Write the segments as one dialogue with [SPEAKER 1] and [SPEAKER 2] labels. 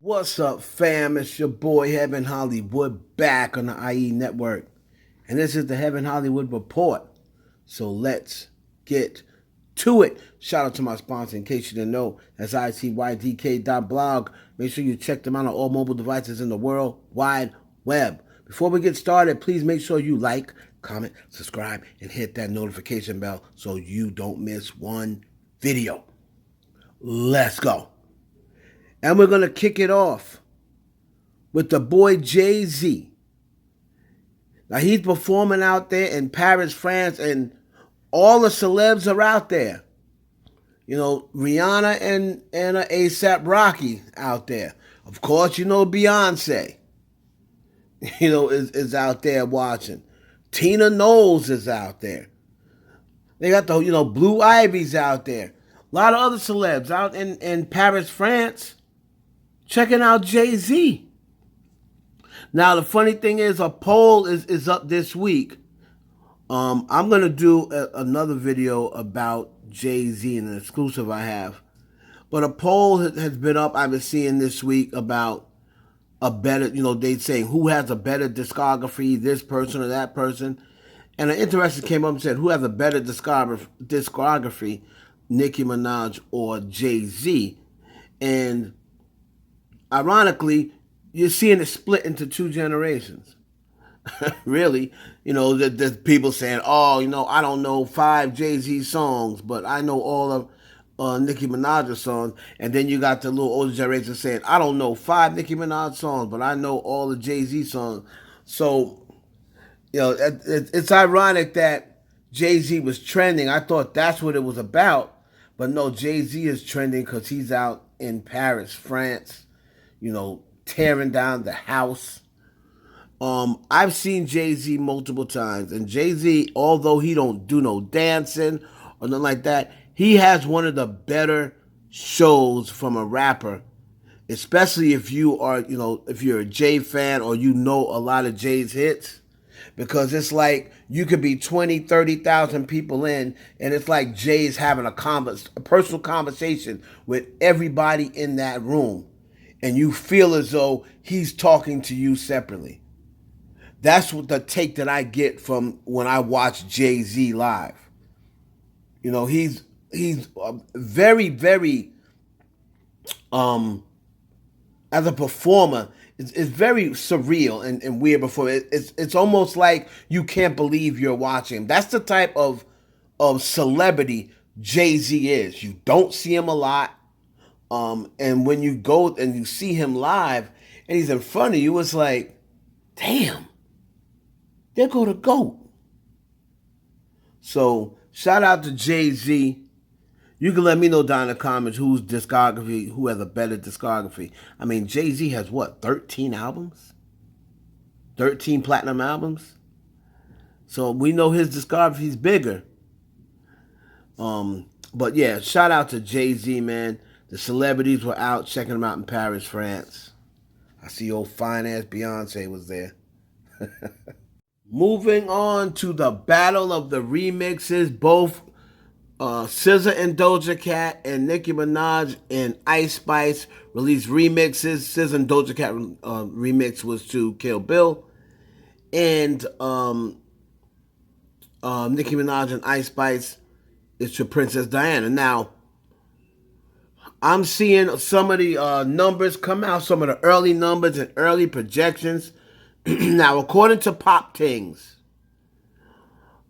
[SPEAKER 1] What's up, fam? It's your boy Heaven Hollywood back on the IE Network. And this is the Heaven Hollywood Report. So let's get to it. Shout out to my sponsor, in case you didn't know. That's icydk.blog. Make sure you check them out on all mobile devices in the World Wide Web. Before we get started, please make sure you like, comment, subscribe, and hit that notification bell so you don't miss one video. Let's go. And we're going to kick it off with the boy Jay-Z. Now, he's performing out there in Paris, France, and all the celebs are out there. You know, Rihanna and A$AP Rocky out there. Of course, you know, Beyonce, is out there watching. Tina Knowles is out there. They got the, Blue Ivy's out there. A lot of other celebs out in Paris, France, checking out Jay-Z. Now, the funny thing is, a poll is up this week. I'm going to do another video about Jay-Z and an exclusive I have. But a poll has been up, I've been seeing this week, about a better, they saying who has a better discography, this person or that person. And an interested came up and said, who has a better discography, Nicki Minaj or Jay-Z? And ironically, you're seeing it split into two generations. Really, there's people saying, I don't know 5 Jay-Z songs, but I know all of Nicki Minaj's songs. And then you got the little older generation saying, I don't know 5 Nicki Minaj songs, but I know all the Jay-Z songs. So, it's ironic that Jay-Z was trending. I thought that's what it was about. But no, Jay-Z is trending because he's out in Paris, France, tearing down the house. I've seen Jay-Z multiple times, and Jay-Z, although he don't do no dancing or nothing like that, he has one of the better shows from a rapper, especially if you are, if you're a Jay fan or you know a lot of Jay's hits, because it's like you could be 20, 30,000 people in, and it's like Jay's having a personal conversation with everybody in that room. And you feel as though he's talking to you separately. That's what the take that I get from when I watch Jay-Z live. He's very, very, as a performer, it's very surreal and weird before. It's almost like you can't believe you're watching him. That's the type of celebrity Jay-Z is. You don't see him a lot. And when you go and you see him live and he's in front of you, it's like, damn, there go the GOAT. So shout out to Jay-Z. You can let me know down in the comments who has a better discography. I mean, Jay-Z has what, 13 albums? 13 platinum albums? So we know his discography is bigger. But yeah, shout out to Jay-Z, man. The celebrities were out checking him out in Paris, France. I see old fine-ass Beyonce was there. Moving on to the battle of the remixes. Both Sza and Doja Cat and Nicki Minaj and Ice Spice released remixes. Sza and Doja Cat remix was to Kill Bill. And Nicki Minaj and Ice Spice is to Princess Diana. Now, I'm seeing some of the numbers come out, some of the early numbers and early projections. Now, according to Pop Things,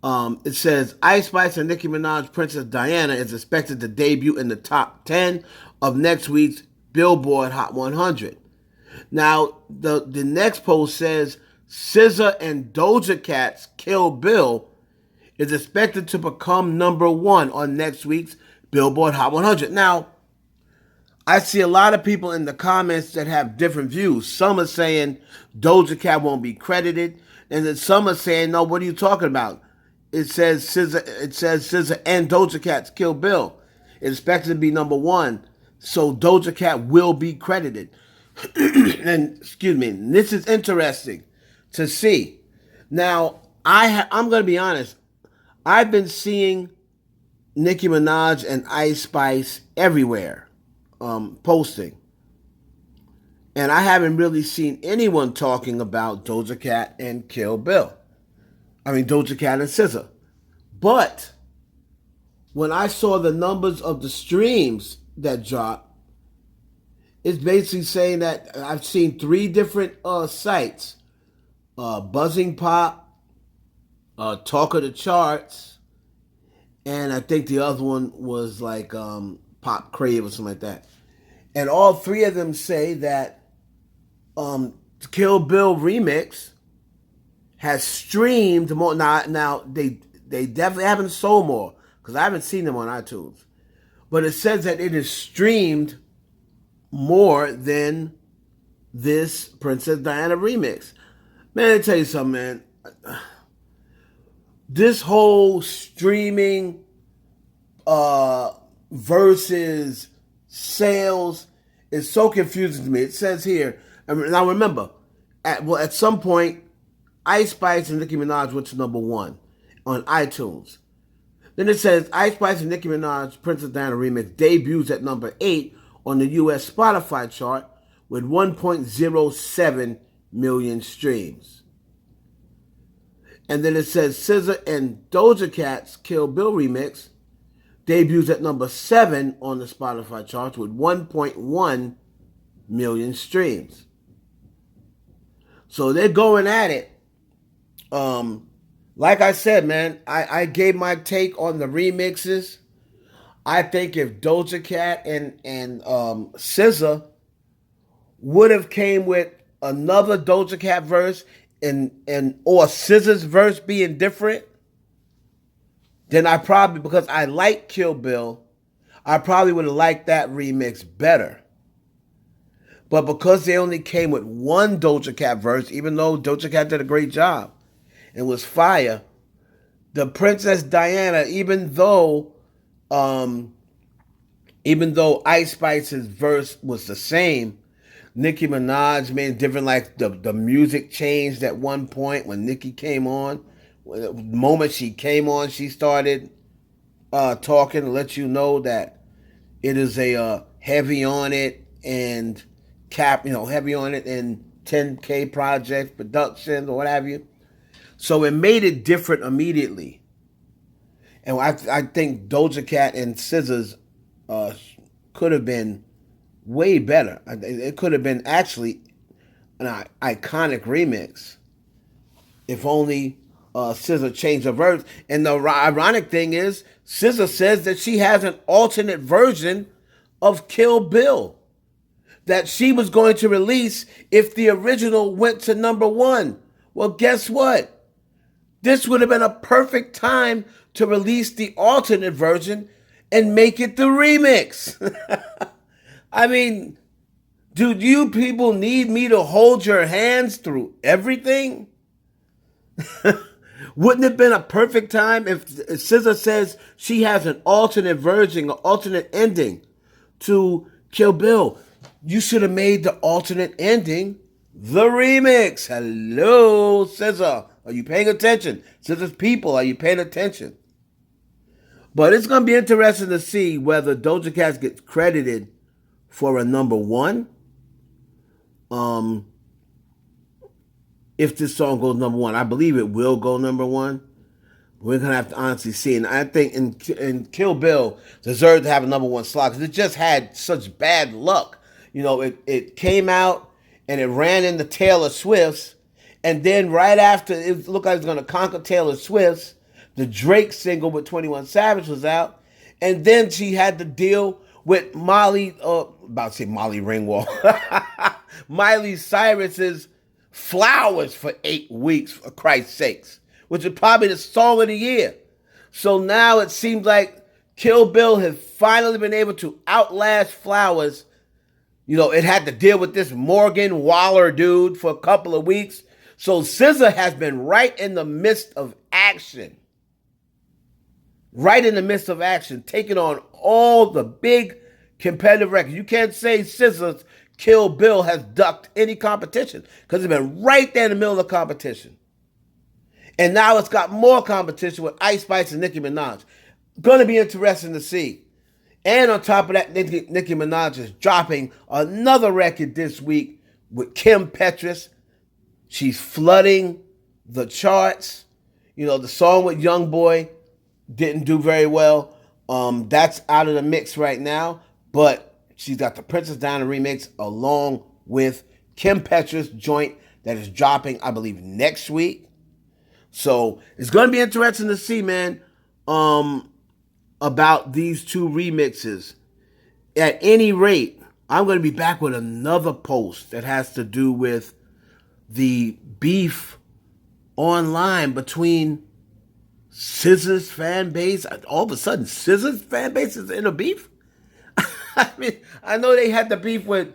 [SPEAKER 1] it says Ice Spice and Nicki Minaj Princess Diana is expected to debut in the top 10 of next week's Billboard Hot 100. Now, the next post says Sza and Doja Cat's Kill Bill is expected to become number 1 on next week's Billboard Hot 100. Now, I see a lot of people in the comments that have different views. Some are saying Doja Cat won't be credited, and then some are saying, no, what are you talking about? It says Sza and Doja Cat's Kill Bill is expected to be number 1, so Doja Cat will be credited. And excuse me, this is interesting to see. Now, I'm going to be honest. I've been seeing Nicki Minaj and Ice Spice everywhere posting. And I haven't really seen anyone talking about Doja Cat and Kill Bill. I mean, Doja Cat and SZA. But when I saw the numbers of the streams that dropped, it's basically saying that I've seen three different sites: Buzzing Pop, Talk of the Charts, and I think the other one was like Pop Crave or something like that. And all three of them say that Kill Bill remix has streamed more. Now they definitely haven't sold more because I haven't seen them on iTunes, but it says that it is streamed more than this Princess Diana remix. Man, let me tell you something, man. This whole streaming versus sales is so confusing to me. It says here, now remember, at some point, Ice Spice and Nicki Minaj went to number one on iTunes. Then it says Ice Spice and Nicki Minaj Princess Diana remix debuts at number 8 on the U.S. Spotify chart with 1.07 million streams. And then it says SZA and Doja Cat's Kill Bill remix debuts at number 7 on the Spotify charts with 1.1 million streams. So they're going at it. Like I said, man, I gave my take on the remixes. I think if Doja Cat and SZA would have came with another Doja Cat verse and or SZA's verse being different, then I probably, because I like Kill Bill, I probably would have liked that remix better. But because they only came with one Doja Cat verse, even though Doja Cat did a great job and was fire, the Princess Diana, even though Ice Spice's verse was the same, Nicki Minaj made it different. Like the music changed at one point when Nicki came on. The moment she came on, she started talking to let you know that it is a heavy on it and heavy on it and 10K projects, productions, or what have you. So it made it different immediately. And I think Doja Cat and SZA's could have been way better. It could have been actually an iconic remix if only SZA changed her verse. And the ironic thing is, SZA says that she has an alternate version of Kill Bill that she was going to release if the original went to number one. Well, guess what? This would have been a perfect time to release the alternate version and make it the remix. I mean, do you people need me to hold your hands through everything? Wouldn't it have been a perfect time if SZA says she has an alternate version, an alternate ending to Kill Bill? You should have made the alternate ending the remix. Hello, SZA. Are you paying attention? SZA's people, are you paying attention? But it's going to be interesting to see whether Doja Cat gets credited for a number one. If this song goes number one, I believe it will go number one. We're going to have to honestly see. And I think in Kill Bill deserved to have a number one slot because it just had such bad luck. You know, it came out and it ran into Taylor Swift's. And then right after it looked like it was going to conquer Taylor Swift's, the Drake single with 21 Savage was out. And then she had to deal with Molly Ringwald. Miley Cyrus's Flowers for 8 weeks, for Christ's sakes, which is probably the song of the year. So now it seems like Kill Bill has finally been able to outlast Flowers. You know, it had to deal with this Morgan Waller dude for a couple of weeks. So SZA has been right in the midst of action. Right in the midst of action, taking on all the big competitive records. You can't say SZA's Kill Bill has ducked any competition because it's been right there in the middle of the competition. And now it's got more competition with Ice Spice and Nicki Minaj. Going to be interesting to see. And on top of that, Nicki Minaj is dropping another record this week with Kim Petras. She's flooding the charts. You know, the song with YoungBoy didn't do very well. That's out of the mix right now. But she's got the Princess Diana remix along with Kim Petras' joint that is dropping, I believe, next week. So it's going to be interesting to see, man, about these two remixes. At any rate, I'm going to be back with another post that has to do with the beef online between SZA's fan base. All of a sudden, SZA's fan base is in a beef. I mean, I know they had the beef with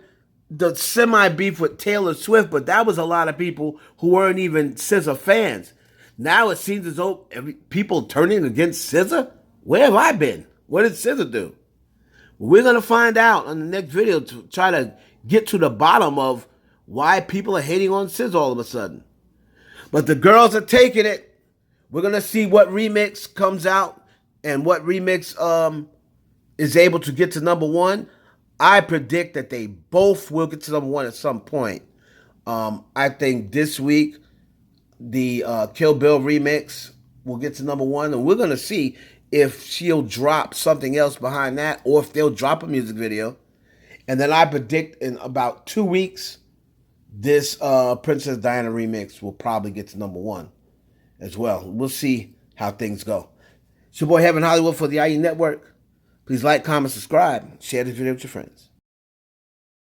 [SPEAKER 1] the semi-beef with Taylor Swift, but that was a lot of people who weren't even SZA fans. Now it seems as though people turning against SZA. Where have I been? What did SZA do? We're going to find out on the next video to try to get to the bottom of why people are hating on SZA all of a sudden. But the girls are taking it. We're going to see what remix comes out and what remix is able to get to number one. I predict that they both will get to number one at some point. I think this week the Kill Bill remix will get to number one, and we're going to see if she'll drop something else behind that or if they'll drop a music video. And then I predict in about 2 weeks, this Princess Diana remix will probably get to number one as well. We'll see how things go. It's your boy Heaven Hollywood for the IE Network. Please like, comment, subscribe, share this video with your friends.